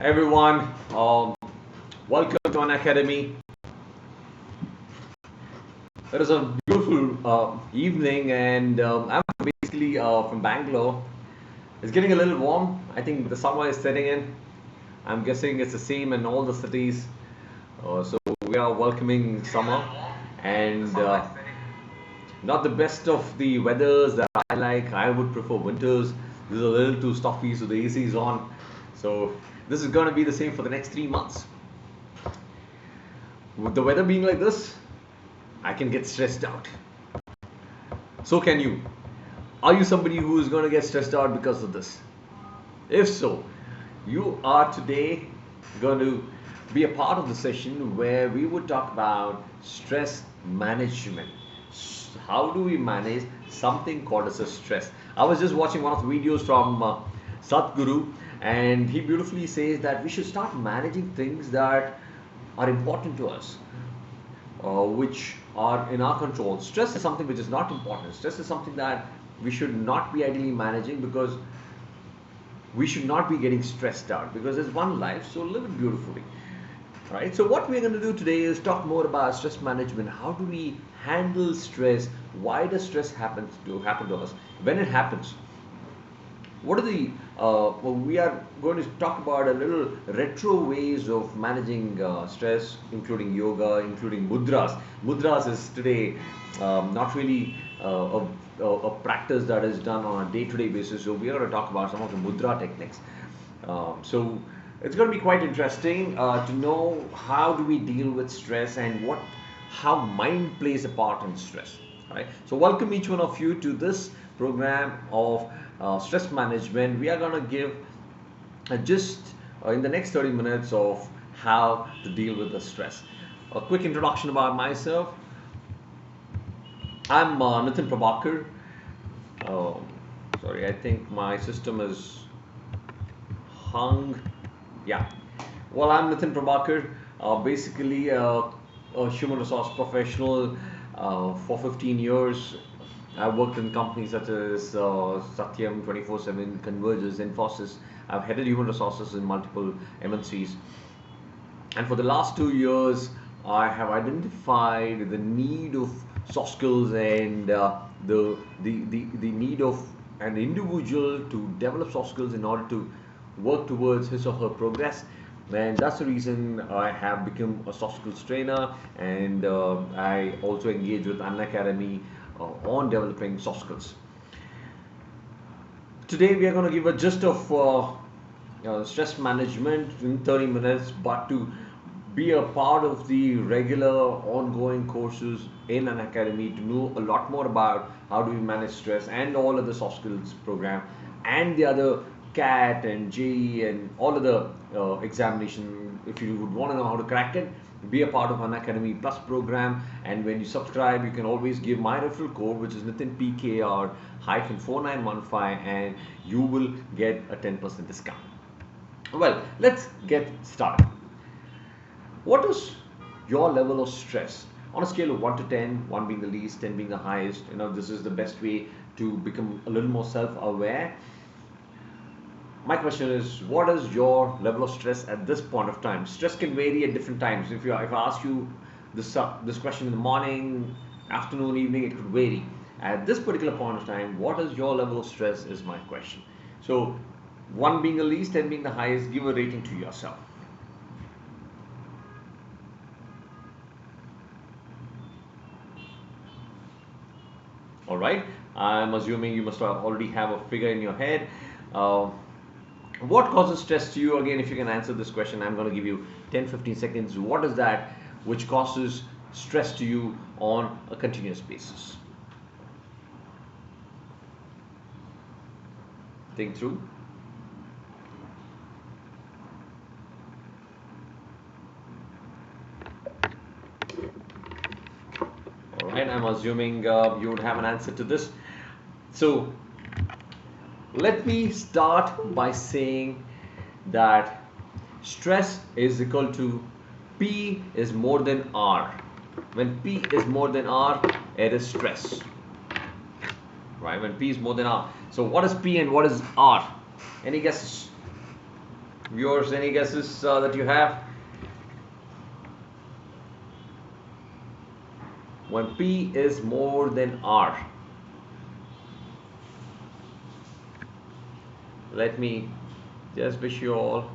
Everyone, welcome to Unacademy. It is a beautiful evening, and I'm basically from Bangalore. It's getting a little warm. I think the summer is setting in. I'm guessing it's the same in all the cities. So we are welcoming summer, and not the best of the weathers that I like. I would prefer winters. This is a little too stuffy, so the AC is on. So this is going to be the same for the next 3 months. With the weather being like this, I can get stressed out. So can you. Are you somebody who is going to get stressed out because of this? If so, you are today going to be a part of the session where we would talk about stress management. How do we manage something called as a stress? I was just watching one of the videos from Sadhguru, and he beautifully says that we should start managing things that are important to us, which are in our control. Stress is something which is not important. Stress is something that we should not be ideally managing, because we should not be getting stressed out, because there's one life, so live it beautifully. Right? So what we're going to do today is talk more about stress management. How do we handle stress? Why does stress happen to us? When it happens, what are the we are going to talk about a little retro ways of managing stress, including yoga, including mudras. Mudras is today not really a practice that is done on a day-to-day basis, so we are going to talk about some of the mudra techniques. So it's going to be quite interesting to know how do we deal with stress, and how mind plays a part in stress. Right. So welcome each one of you to this program of stress management. We are going to give just in the next 30 minutes of how to deal with the stress. A quick introduction about myself. I'm Nitin Prabahakar. Sorry, I think my system is hung. Yeah. Well, I'm Nitin Prabahakar, basically a human resource professional for 15 years. I've worked in companies such as Satyam, 24/7, Convergys, Infosys. I've headed human resources in multiple MNCs. And for the last 2 years, I have identified the need of soft skills, and the need of an individual to develop soft skills in order to work towards his or her progress. And that's the reason I have become a soft skills trainer, and I also engage with Unacademy on developing soft skills. Today we are going to give a gist of stress management in 30 minutes, but to be a part of the regular ongoing courses in Unacademy, to know a lot more about how do we manage stress and all of the soft skills program and the other CAT and JE and all of the examination. If you would want to know how to crack it, be a part of Unacademy Plus program, and when you subscribe, you can always give my referral code, which is Nitin PKR 4915, and you will get a 10% discount. Well, let's get started. What is your level of stress on a scale of 1 to 10, 1 being the least, 10 being the highest? This is the best way to become a little more self-aware. My question is, what is your level of stress at this point of time? Stress can vary at different times. If I ask you this question in the morning, afternoon, evening, it could vary. At this particular point of time, what is your level of stress is my question. So 1 being the least, 10 being the highest, give a rating to yourself. All right, I'm assuming you must already have a figure in your head. What causes stress to you? Again, if you can answer this question, I'm going to give you 10-15 seconds. What is that which causes stress to you on a continuous basis? Think through. All right, I'm assuming you would have an answer to this. So let me start by saying that stress is equal to P is more than R. When P is more than R, it is stress. Right? When P is more than R. So what is P and what is R? Any guesses? Viewers, any guesses that you have? When P is more than R. Let me just wish you all.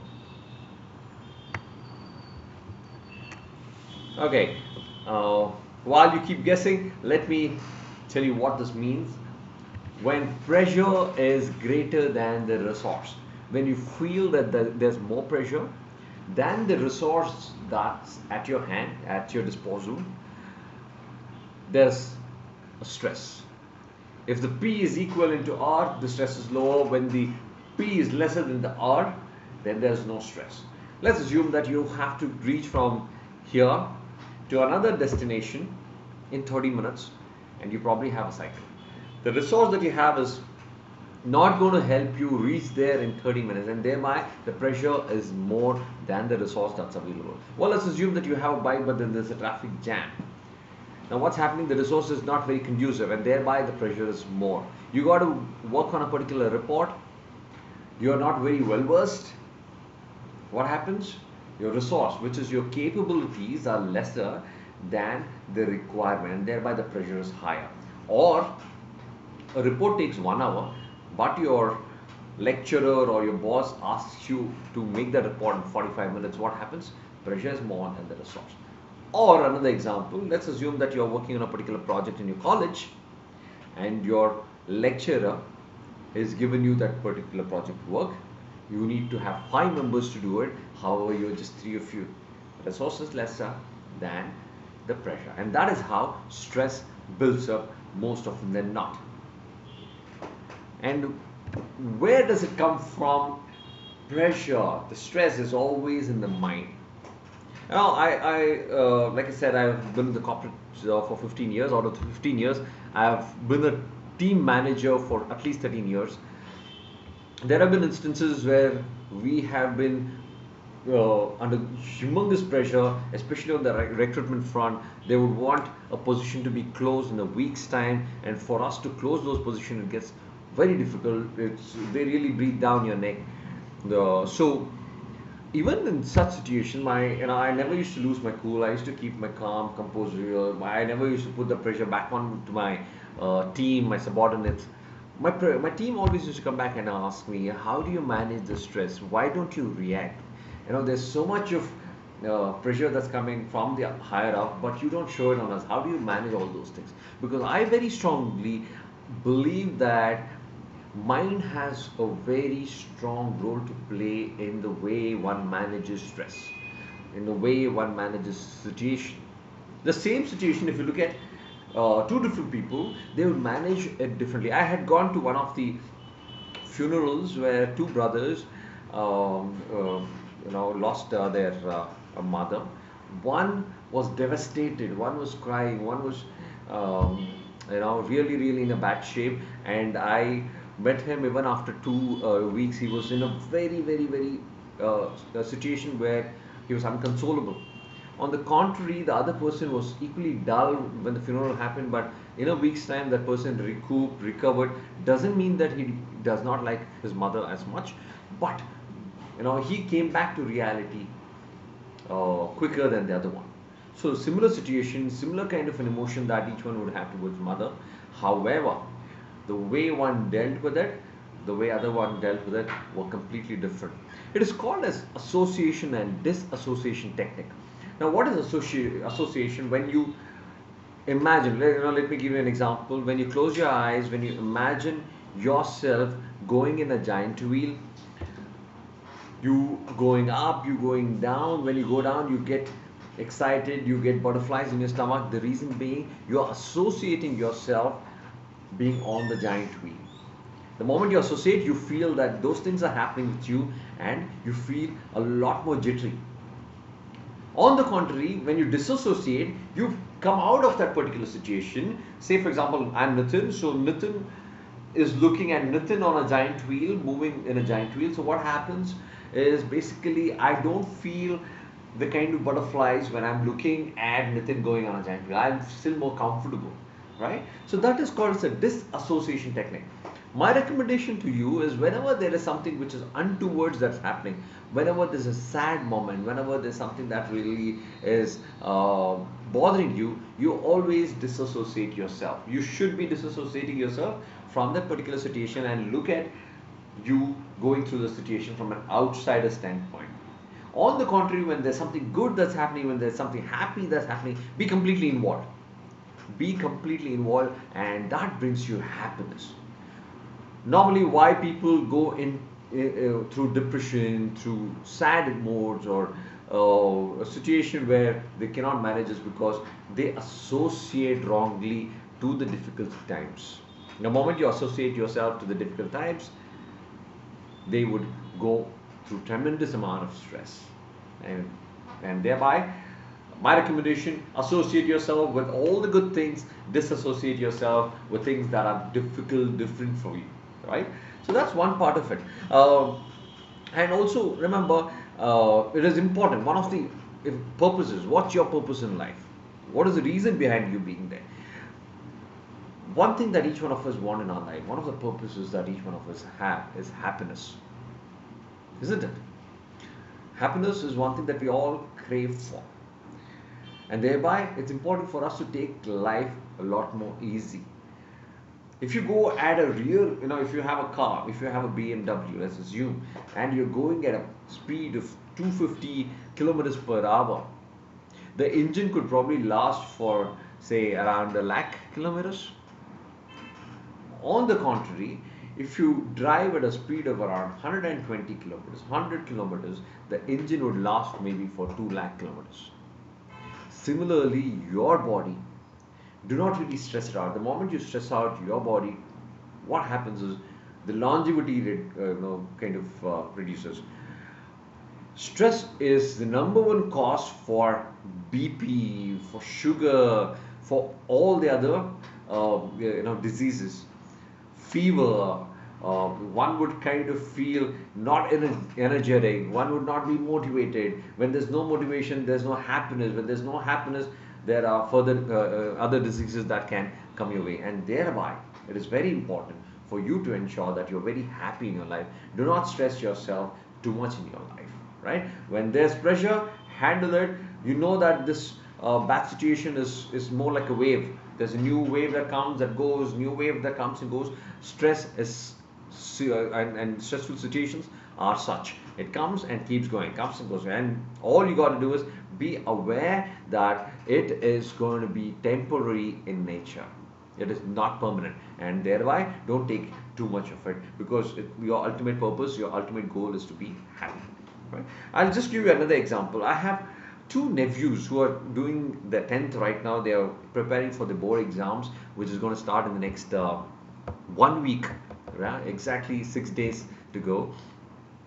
Okay, while you keep guessing, let me tell you what this means. When pressure is greater than the resource, when you feel that there's more pressure than the resource that's at your hand, at your disposal, there's a stress. If the P is equivalent to R, the stress is lower. When the P is lesser than the R, then there's no stress. Let's assume that you have to reach from here to another destination in 30 minutes, and you probably have a cycle. The resource that you have is not going to help you reach there in 30 minutes, and thereby the pressure is more than the resource that's available. Well, let's assume that you have a bike, but then there's a traffic jam. Now what's happening? The resource is not very conducive, and thereby the pressure is more. You got to work on a particular report. You are not very well versed. What happens? Your resource, which is your capabilities, are lesser than the requirement, and thereby the pressure is higher. Or a report takes 1 hour, but your lecturer or your boss asks you to make the report in 45 minutes. What happens? Pressure is more than the resource. Or another example, let's assume that you're working on a particular project in your college, and your lecturer has given you that particular project work. You need to have 5 members to do it. However, you're just 3 of you. Resources lesser than the pressure, and that is how stress builds up most often than not. And where does it come from? Pressure, the stress is always in the mind. Now, like I said, I've been in the corporate for 15 years. Out of the 15 years, I've been a team manager for at least 13 years. There have been instances where we have been under humongous pressure, especially on the recruitment front. They would want a position to be closed in a week's time, and for us to close those positions, it gets very difficult. They really breathe down your neck. So even in such situations, I never used to lose my cool. I used to keep my calm, composure. I never used to put the pressure back on to my team, my subordinates. My team always used to come back and ask me, how do you manage the stress? Why don't you react? There's so much of pressure that's coming from the higher up, but you don't show it on us. How do you manage all those things? Because I very strongly believe that mind has a very strong role to play in the way one manages stress, in the way one manages situation. The same situation, if you look at two different people, they would manage it differently. I had gone to one of the funerals where two brothers lost their mother. One was devastated, one was crying, one was really in a bad shape, and I met him even after 2 weeks. He was in a very situation where he was unconsolable. On the contrary, the other person was equally dull when the funeral happened, but in a week's time that person recovered. Doesn't mean that he does not like his mother as much, but he came back to reality quicker than the other one. So similar situation, similar kind of an emotion that each one would have towards mother. However, the way one dealt with it, the way other one dealt with it were completely different. It is called as association and disassociation technique. Now, what is association? When you imagine, let me give you an example. When you close your eyes, when you imagine yourself going in a giant wheel, you going up, you going down. When you go down, you get excited, you get butterflies in your stomach. The reason being, you're associating yourself being on the giant wheel. The moment you associate, you feel that those things are happening with you, and you feel a lot more jittery. On the contrary, when you disassociate, you come out of that particular situation. Say, for example, I'm Nitin. So Nitin is looking at Nitin on a giant wheel, moving in a giant wheel. So what happens is, basically, I don't feel the kind of butterflies when I'm looking at Nitin going on a giant wheel. I'm still more comfortable, right? So that is called as a disassociation technique. My recommendation to you is, whenever there is something which is untowards that's happening, whenever there's a sad moment, whenever there's something that really is bothering you, you always disassociate yourself. You should be disassociating yourself from that particular situation and look at you going through the situation from an outsider standpoint. On the contrary, when there's something good that's happening, when there's something happy that's happening, be completely involved. Be completely involved, and that brings you happiness. Normally, why people go in through depression, through sad modes, or a situation where they cannot manage, is because they associate wrongly to the difficult times. The moment you associate yourself to the difficult times, they would go through tremendous amount of stress, and thereby, my recommendation: associate yourself with all the good things, disassociate yourself with things that are difficult, different for you, right? So that's one part of it. And also remember, it is important, one of the purposes. What's your purpose in life? What is the reason behind you being there? One thing that each one of us want in our life, one of the purposes that each one of us have, is happiness, isn't it? Happiness is one thing that we all crave for, and thereby it's important for us to take life a lot more easy. If you go at a real, if you have a car, if you have a BMW, let's assume, and you're going at a speed of 250 kilometers per hour, the engine could probably last for, say, around a lakh kilometers. On the contrary, if you drive at a speed of around 120 kilometers, 100 kilometers, the engine would last maybe for 2 lakh kilometers. Similarly, your body, do not really stress it out. The moment you stress out your body, what happens is the longevity reduces. Stress is the number one cause for BP, for sugar, for all the other diseases, fever. One would kind of feel not energetic. One would not be motivated. When there's no motivation, there's no happiness. When there's no happiness, there are further other diseases that can come your way, and thereby it is very important for you to ensure that you're very happy in your life. Do not stress yourself too much in your life, right? When there's pressure, handle it. You know that this bad situation is more like a wave. There's a new wave that comes, that goes, new wave that comes and goes. Stress is and stressful situations are such. It comes and keeps going, comes and goes, and all you got to do is be aware that it is going to be temporary in nature. It is not permanent, and thereby don't take too much of it, because your ultimate purpose, your ultimate goal is to be happy, right? I'll just give you another example. I have two nephews who are doing the 10th right now. They are preparing for the board exams, which is going to start in the next 1 week, right? Exactly 6 days to go.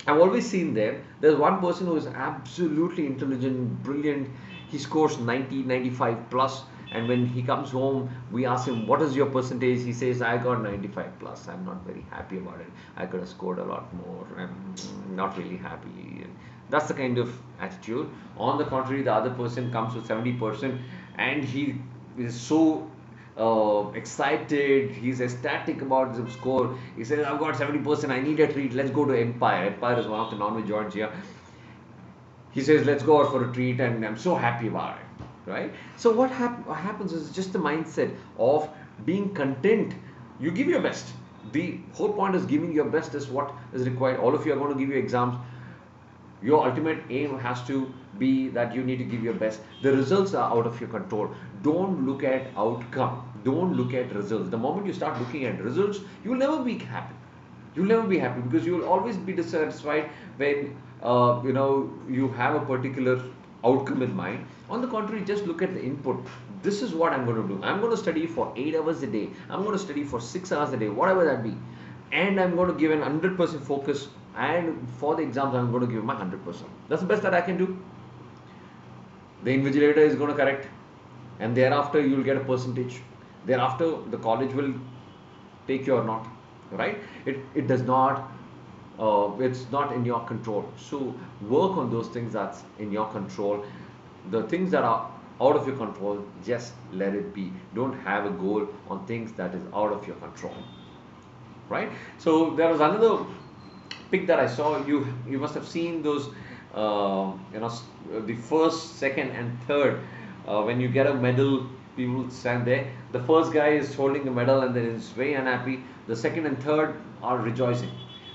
I've always seen them. There's one person who is absolutely intelligent, brilliant. He scores 90, 95 plus. And when he comes home, we ask him, what is your percentage? He says, I got 95 plus. I'm not very happy about it. I could have scored a lot more. I'm not really happy. And that's the kind of attitude. On the contrary, the other person comes with 70%, and he is so excited, he's ecstatic about the score. He says, I've got 70%, I need a treat, let's go to Empire. Empire is one of the non-veg joints here. He says, let's go out for a treat, and I'm so happy about it, right? So what happens is just the mindset of being content. You give your best. The whole point is giving your best is what is required. All of you are going to give you exams. Your ultimate aim has to be that you need to give your best. The results are out of your control. Don't look at outcome. Don't look at results. The moment you start looking at results, you will never be happy. You'll never be happy, because you will always be dissatisfied when you have a particular outcome in mind. On the contrary, just look at the input. This is what I'm going to do. I'm going to study for 8 hours a day. I'm going to study for 6 hours a day, whatever that be. And I'm going to give an 100% focus. And for the exams, I'm going to give my 100%. That's the best that I can do. The invigilator is going to correct. And thereafter, you'll get a percentage. Thereafter, the college will take you or not. Right? It does not, it's not in your control. So work on those things that's in your control. The things that are out of your control, just let it be. Don't have a goal on things that is out of your control. right? So there was another pic that I saw. You must have seen those, the first, second, and third. When you get a medal, people stand there. The first guy is holding the medal and then is very unhappy. The second and third are rejoicing.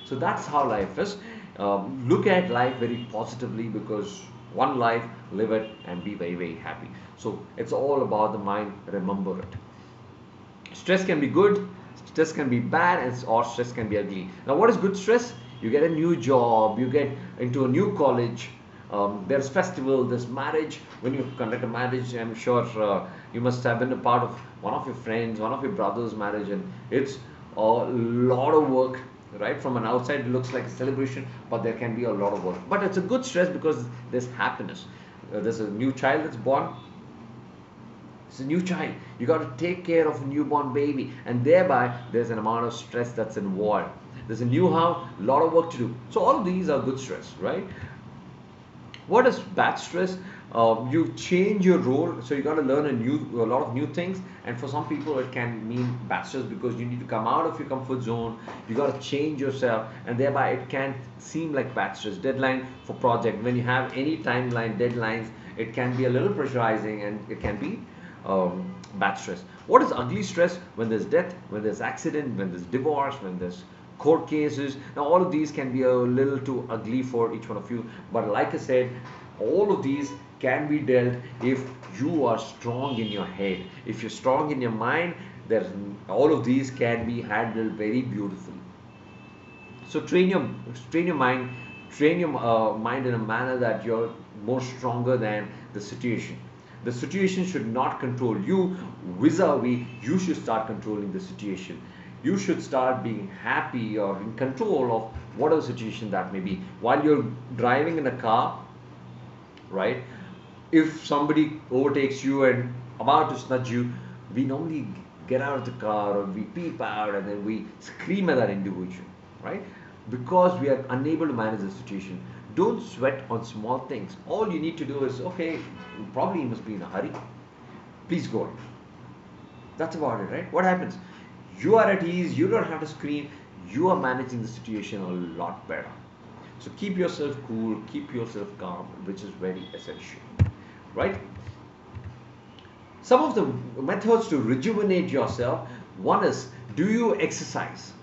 So that's how life is. Look at life very positively, because one life, live it and be very, very happy. So it's all about the mind. Remember it. Stress can be good, stress can be bad, or stress can be ugly. Now, what is good stress? You get a new job, you get into a new college, there's festival, there's marriage. When you conduct a marriage, I'm sure you must have been a part of one of your friends, one of your brother's marriage, and it's a lot of work. Right, from an outside it looks like a celebration, but there can be a lot of work. But it's a good stress because there's happiness. There's a new child that's born. It's a new child. You got to take care of a newborn baby, and thereby there's an amount of stress that's involved. There's a new house, a lot of work to do. So all of these are good stress, right? What is bad stress? You change your role, so you got to learn a lot of new things. And for some people, it can mean bad stress because you need to come out of your comfort zone. You got to change yourself, and thereby it can seem like bad stress. Deadline for project. When you have any timeline deadlines, it can be a little pressurizing, and it can be bad stress. What is ugly stress? When there's death, when there's accident, when there's divorce, when there's court cases. Now all of these can be a little too ugly for each one of you, but like I said, all of these can be dealt if you are strong in your head. If you're strong in your mind, there's all of these can be handled very beautifully. So train your mind, train your mind in a manner that you're more stronger than the situation. The situation should not control you. Vis-a-vis, you should start controlling the situation. You should start being happy or in control of whatever situation that may be. While you're driving in a car, right? If somebody overtakes you and about to snatch you, we normally get out of the car, or we peep out, and then we scream at that individual, right? Because we are unable to manage the situation. Don't sweat on small things. All you need to do is, okay, probably you must be in a hurry. Please go on. That's about it, right? What happens? You are at ease, you don't have to scream, you are managing the situation a lot better. So keep yourself cool, keep yourself calm, which is very essential, right? Some of the methods to rejuvenate yourself: one is, do you exercise?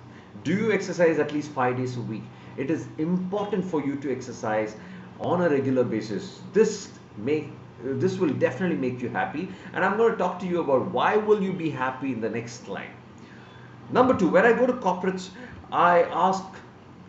Do you exercise at least 5 days a week? It is important for you to exercise on a regular basis. This will definitely make you happy, and I'm going to talk to you about why will you be happy in the next slide. Number two, when I go to corporates, I ask,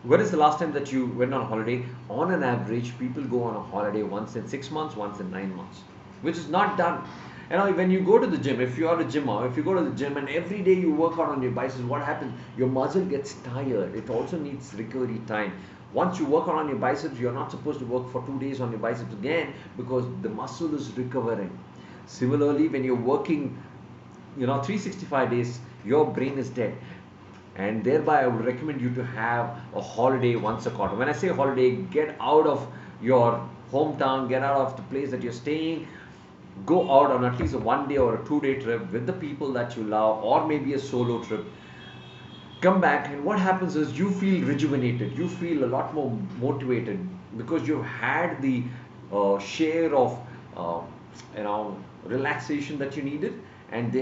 when is the last time that you went on a holiday? On an average, people go on a holiday once in 6 months, once in 9 months, which is not done. And when you go to the gym, if you are a gymmer, if you go to the gym and every day you work out on your biceps, what happens? Your muscle gets tired. It also needs recovery time. Once you work out on your biceps, you're not supposed to work for 2 days on your biceps again, because the muscle is recovering. Similarly, when you're working 365 days, your brain is dead, and thereby I would recommend you to have a holiday once a quarter. When I say holiday, get out of your hometown, get out of the place that you're staying, go out on at least a 1 day or a 2 day trip with the people that you love, or maybe a solo trip. Come back, and what happens is you feel rejuvenated, you feel a lot more motivated, because you've had the share of relaxation that you needed, and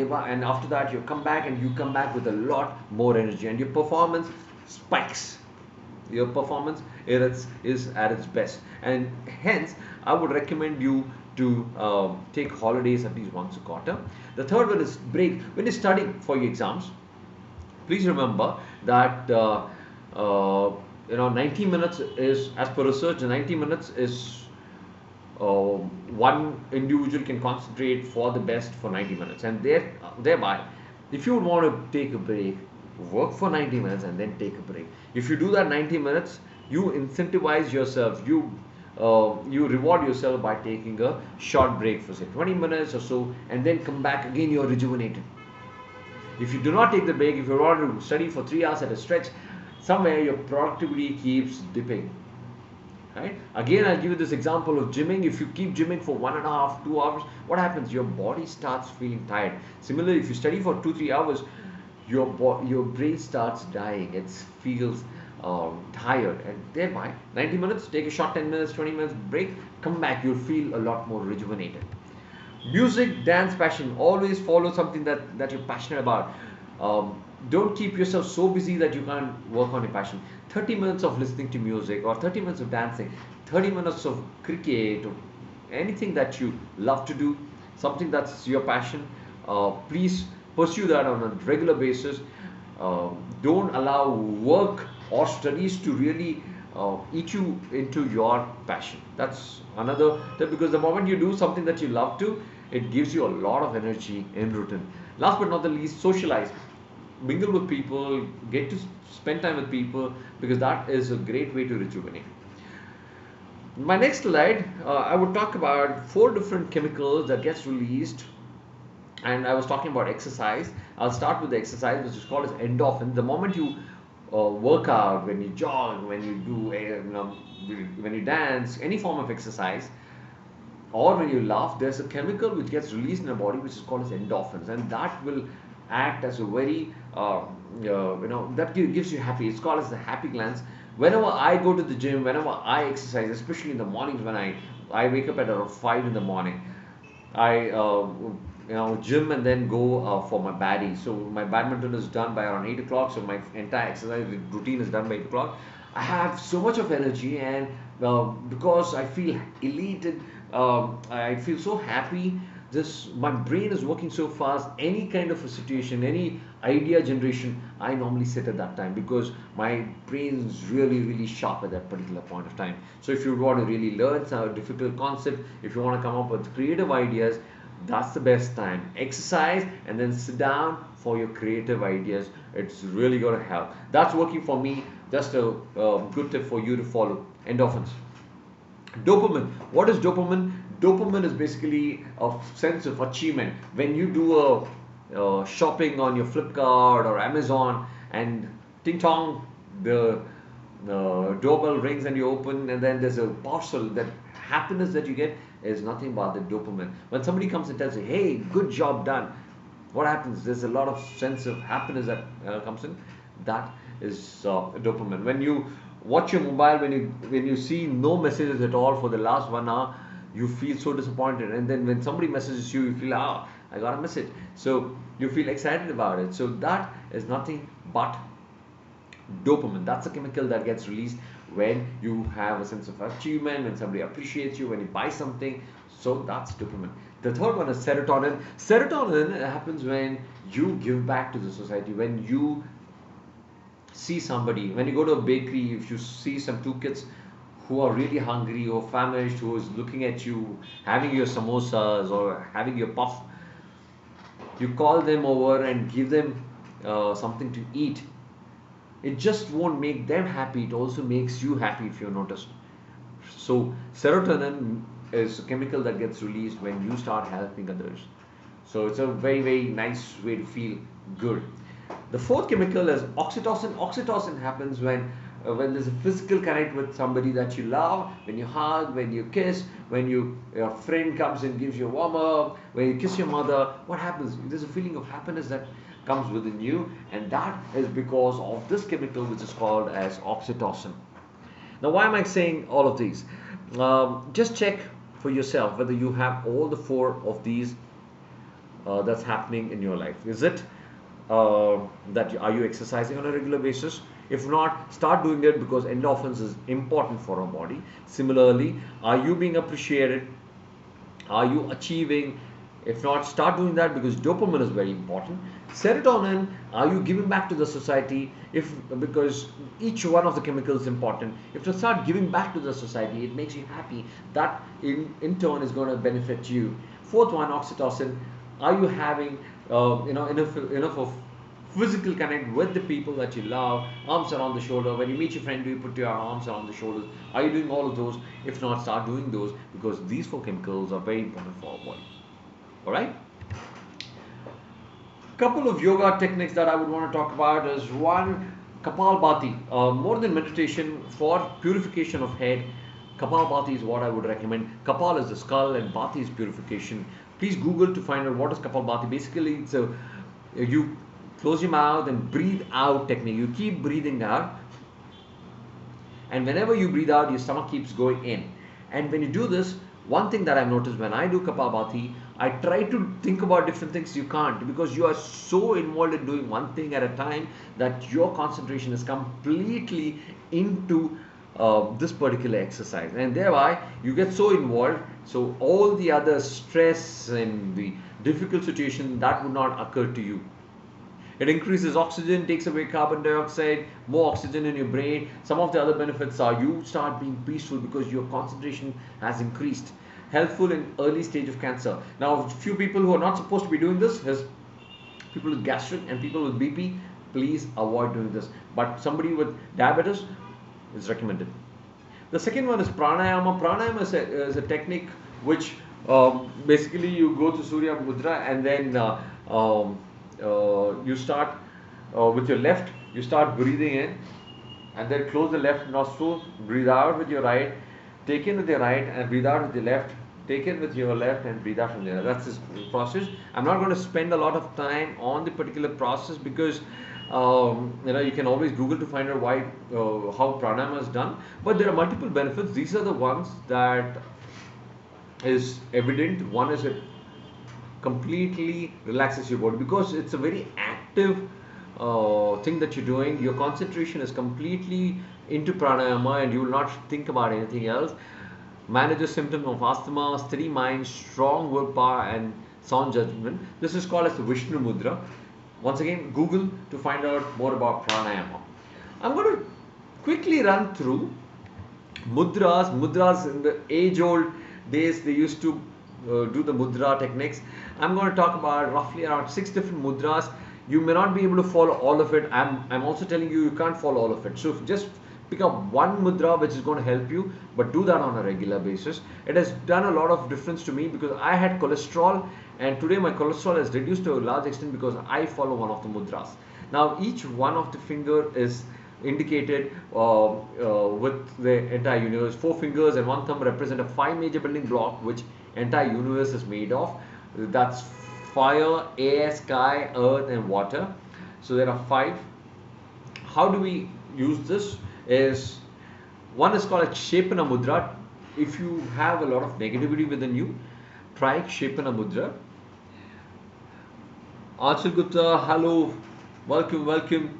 after that you come back, and you come back with a lot more energy, and your performance spikes. Your performance is at its best, and hence I would recommend you to take holidays at least once a quarter. The third one is break. When you're studying for your exams, please remember that 90 minutes is, as per research, 90 minutes is one individual can concentrate for the best for 90 minutes, and thereby, if you want to take a break, work for 90 minutes and then take a break. If you do that 90 minutes, you incentivize yourself, you reward yourself by taking a short break for say 20 minutes or so, and then come back again, you're rejuvenated. If you do not take the break, if you want to study for 3 hours at a stretch, somewhere your productivity keeps dipping. Right? Again, I'll give you this example of gymming. If you keep gymming for 1.5, 2 hours, what happens? Your body starts feeling tired. Similarly, if you study for 2-3 hours, your brain starts dying. It feels tired, and thereby 90 minutes, take a short 10 minutes, 20 minutes break, come back, you'll feel a lot more rejuvenated. Music, dance, passion, always follow something that you're passionate about. Don't keep yourself so busy that you can't work on your passion. 30 minutes of listening to music, or 30 minutes of dancing, 30 minutes of cricket, or anything that you love to do, something that's your passion, please pursue that on a regular basis. Don't allow work or studies to really eat you into your passion. That's another tip, because the moment you do something that you love to, it gives you a lot of energy in return. Last but not the least, socialize, mingle with people, get to spend time with people, because that is a great way to rejuvenate. My next slide, I would talk about four different chemicals that gets released, and I was talking about exercise. I'll start with the exercise, which is called as endorphin. The moment you work out, when you jog, when you do when you dance, any form of exercise, or when you laugh, there's a chemical which gets released in the body which is called as endorphins, and that will act as a very that gives you happy. It's called as the happy glands. Whenever I go to the gym, whenever I exercise, especially in the mornings, when I wake up at around 5 in the morning, I gym and then go for my baddie. So my badminton is done by around 8 o'clock. So my entire exercise routine is done by 8 o'clock. I have so much of energy, and because I feel elated, I feel so happy. My brain is working so fast. Any kind of a situation, any idea generation, I normally sit at that time, because my brain is really really sharp at that particular point of time. So if you want to really learn some difficult concept, if you want to come up with creative ideas, that's the best time. Exercise and then sit down for your creative ideas. It's really going to help. That's working for me. Just a good tip for you to follow. Endorphins. Dopamine. What is dopamine? Dopamine is basically a sense of achievement. When you do a shopping on your Flipkart or Amazon, and ting tong, the doorbell rings and you open, and then there's a parcel. That happiness that you get is nothing but the dopamine. When somebody comes and tells you, hey, good job done, what happens? There's a lot of sense of happiness that comes in. That is dopamine. When you watch your mobile, when you see no messages at all for the last 1 hour, you feel so disappointed, and then when somebody messages you, you feel, I got a message, so you feel excited about it. So that is nothing but dopamine. That's a chemical that gets released when you have a sense of achievement, when somebody appreciates you, when you buy something. So that's dopamine. The third one is serotonin. Serotonin happens when you give back to the society. When you see somebody, when you go to a bakery, if you see some two kids who are really hungry or famished, who is looking at you having your samosas or having your puff, you call them over and give them something to eat. It just won't make them happy, it also makes you happy, if you notice. So serotonin is a chemical that gets released when you start helping others. So it's a very very nice way to feel good. The fourth chemical is oxytocin. Oxytocin happens when there's a physical connect with somebody that you love, when you hug, when you kiss, when your friend comes and gives you a warm up, when you kiss your mother. What happens? There's a feeling of happiness that comes within you, and that is because of this chemical which is called as oxytocin. Now, why am I saying all of these? Just check for yourself whether you have all the four of these that's happening in your life. Is it are you exercising on a regular basis? If not, start doing it, because endorphins is important for our body. Similarly, are you being appreciated? Are you achieving? If not, start doing that, because dopamine is very important. Serotonin, are you giving back to the society? Because each one of the chemicals is important. If you start giving back to the society, it makes you happy. That in turn is going to benefit you. Fourth one, oxytocin. Are you having enough of physical connect with the people that you love? Arms around the shoulder. When you meet your friend, do you put your arms around the shoulders? Are you doing all of those? If not, start doing those, because these four chemicals are very important for our body. Alright? Couple of yoga techniques that I would want to talk about is one, Kapalbhati. More than meditation, for purification of head, Kapalbhati is what I would recommend. Kapal is the skull and Bhati is purification. Please Google to find out what is Kapalbhati. Basically, it's you close your mouth and breathe out technique. You keep breathing out, and whenever you breathe out, your stomach keeps going in. And when you do this, one thing that I've noticed when I do Kapalbhati, I try to think about different things. You can't, because you are so involved in doing one thing at a time that your concentration is completely into this particular exercise, and thereby you get so involved, so all the other stress and the difficult situation that would not occur to you. It increases oxygen, takes away carbon dioxide, more oxygen in your brain. Some of the other benefits are you start being peaceful because your concentration has increased. Helpful in early stage of cancer. Now, a few people who are not supposed to be doing this is people with gastric and people with BP. Please avoid doing this. But somebody with diabetes is recommended. The second one is pranayama. Pranayama is a technique which basically you go to Surya Mudra, and then you start with your left, you start breathing in, and then close the left nostril, breathe out with your right, take in with your right and breathe out with your left, take in with your left and breathe out from there. That's this process. I'm not going to spend a lot of time on the particular process because you can always Google to find out why how pranayama is done, but there are multiple benefits. These are the ones that is evident. One is it completely relaxes your body because it's a very active thing that you're doing. Your concentration is completely into pranayama and you will not think about anything else. Manages symptoms of asthma, steady mind, strong willpower and sound judgment. This is called as the Vishnu Mudra. Once again, Google to find out more about pranayama. I'm going to quickly run through mudras. Mudras in the age-old days, they used to do the mudra techniques. I'm going to talk about roughly around 6 different mudras. You may not be able to follow all of it. I'm also telling you, you can't follow all of it. So just pick up one mudra which is going to help you, but do that on a regular basis. It has done a lot of difference to me because I had cholesterol, and today my cholesterol has reduced to a large extent because I follow one of the mudras. Now each one of the finger is indicated with the entire universe. 4 fingers and 1 thumb represent a 5 major building block which entire universe is made of. That's fire, air, sky, earth and water. So there are 5. How do we use this? Is one is called a Kshepana Mudra. If you have a lot of negativity within you, try Kshepana Mudra. Achal Gupta, hello, welcome.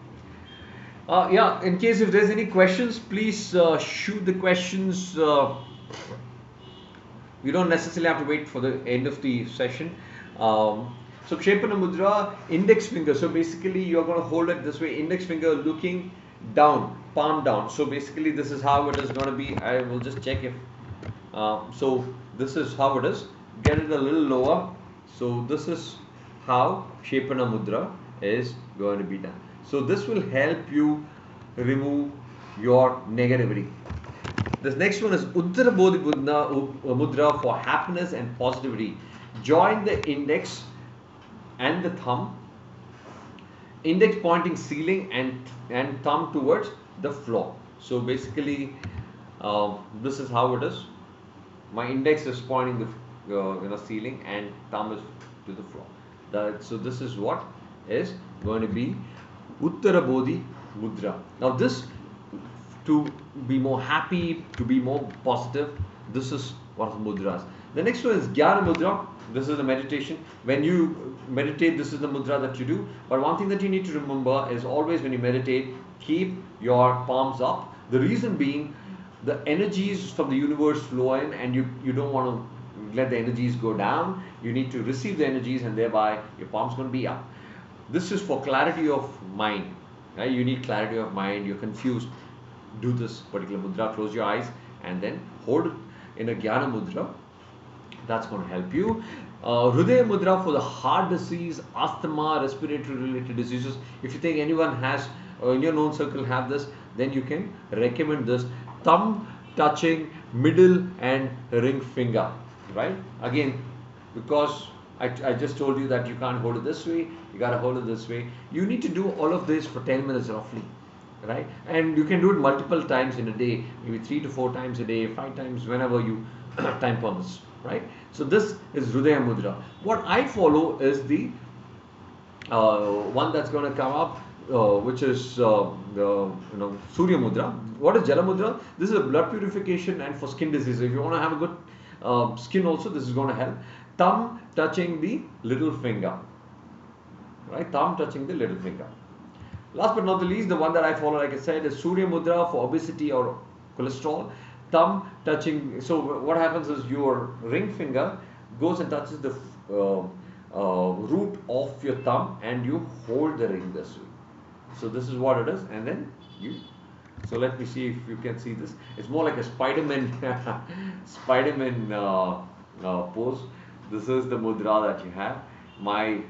Yeah, in case if there's any questions, please shoot the questions. You don't necessarily have to wait for the end of the session. So Kshepana Mudra, index finger. So basically you're going to hold it this way, index finger looking down, palm down. So basically this is how it is going to be. I will just check if so this is how it is. Get it a little lower. So this is how Kshepana Mudra is going to be done. So this will help you remove your negativity. This next one is Uttara Bodhi Mudra for happiness and positivity. Join the index and the thumb, index pointing ceiling and thumb towards the floor. So basically this is how it is. My index is pointing the ceiling and thumb is to the floor. So this is what is going to be Uttara Bodhi Mudra. Now this, to be more happy, to be more positive, this is one of the mudras. The next one is Jnana Mudra. This is the meditation. When you meditate, this is the mudra that you do. But one thing that you need to remember is always when you meditate, keep your palms up. The reason being, the energies from the universe flow in and you don't want to let the energies go down. You need to receive the energies and thereby your palms going to be up. This is for clarity of mind. Right? You need clarity of mind. You're confused. Do this particular mudra. Close your eyes and then hold it in a Jnana Mudra. That's going to help you. Hridaya Mudra for the heart disease, asthma, respiratory related diseases. If you think anyone has in your known circle have this, then you can recommend this. Thumb touching middle and ring finger. Right? Again, because I just told you that you can't hold it this way, you got to hold it this way. You need to do all of this for 10 minutes roughly. Right? And you can do it multiple times in a day, maybe 3 to 4 times a day, 5 times, whenever you time permits. Right? So this is Hridaya Mudra. What I follow is the one that's going to come up, which is the Surya Mudra. What is Jala Mudra? This is a blood purification and for skin disease. If you want to have a good skin, also this is going to help. Thumb touching the little finger, right? Thumb touching the little finger. Last but not the least, the one that I follow, like I said, is Surya Mudra for obesity or cholesterol. Thumb touching. So what happens is your ring finger goes and touches the root of your thumb, and you hold the ring this way. So this is what it is, and then you. So let me see if you can see this. It's more like a Spider-Man, Spider-Man pose. This is the mudra that you have. My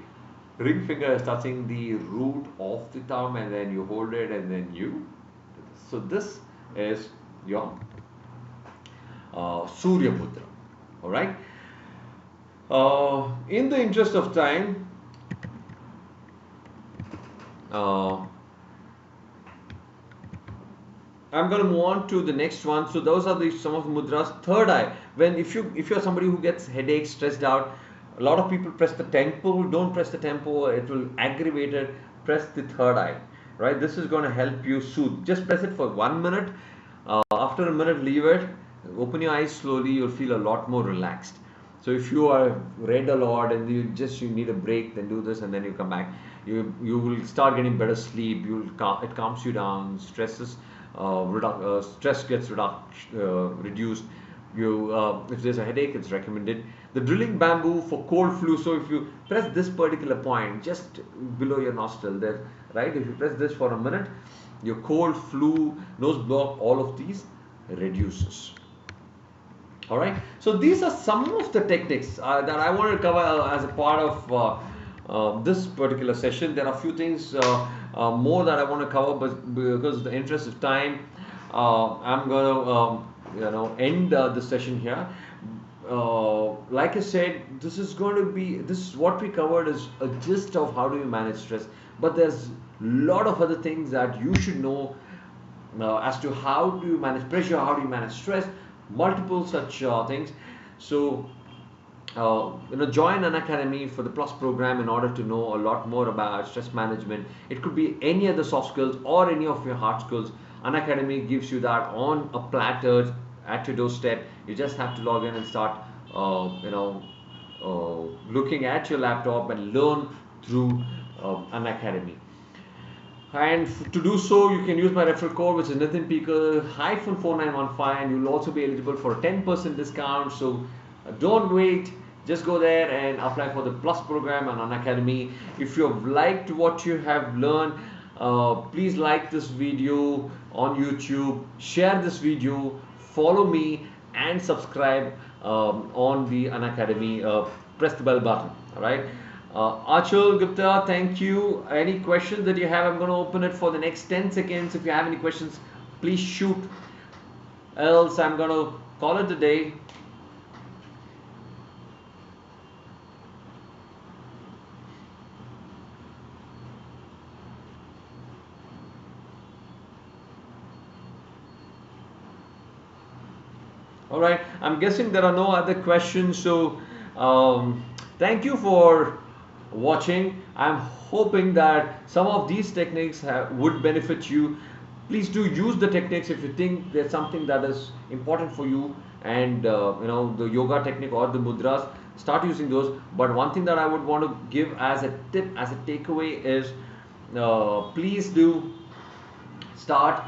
ring finger is touching the root of the thumb, and then you hold it, and then you. So this is your Surya Mudra. All right. In the interest of time, I'm going to move on to the next one. So those are some of the mudras. Third eye. If you're somebody who gets headaches, stressed out, a lot of people press the temple. Don't press the temple; it will aggravate it. Press the third eye. Right. This is going to help you soothe. Just press it for 1 minute. After a minute, leave it. Open your eyes slowly. You'll feel a lot more relaxed. So if you are read a lot and you need a break, then do this and then you come back. You will start getting better sleep. It calms you down. Stress gets reduced. If there's a headache, it's recommended. The drilling bamboo for cold flu. So if you press this particular point just below your nostril there, right? If you press this for a minute, your cold, flu, nose block, all of these reduces. All right. So these are some of the techniques that I want to cover as a part of this particular session. There are a few things more that I want to cover, but because of the interest of time, I'm going to end the session here. Like I said, this is what we covered is a gist of how do you manage stress, but there's a lot of other things that you should know as to how do you manage pressure, how do you manage stress, multiple such things. So join Unacademy for the Plus program in order to know a lot more about stress management. It could be any other soft skills or any of your hard skills. Unacademy gives you that on a platter at your doorstep. You just have to log in and start looking at your laptop and learn through Unacademy. And to do so, you can use my referral code, which is Nitin Prabahakar-4915, and you'll also be eligible for a 10% discount. So don't wait, just go there and apply for the Plus program on Unacademy. If you've liked what you have learned, please like this video on YouTube, share this video, follow me, and subscribe on the Unacademy. Press the bell button. All right. Achal Gupta, thank you. Any questions that you have, I'm going to open it for the next 10 seconds. If you have any questions, please shoot. Else, I'm going to call it a day. All right. I'm guessing there are no other questions. So, thank you for watching. I'm hoping that some of these techniques would benefit you. Please do use the techniques if you think there's something that is important for you, and the yoga technique or the mudras, start using those. But one thing that I would want to give as a tip, as a takeaway is please do start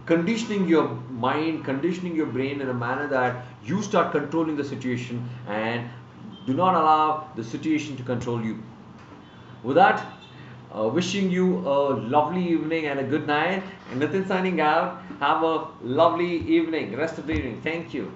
conditioning your mind, conditioning your brain in a manner that you start controlling the situation and do not allow the situation to control you. With that, wishing you a lovely evening and a good night. And Nitin signing out. Have a lovely evening, rest of the evening. Thank you.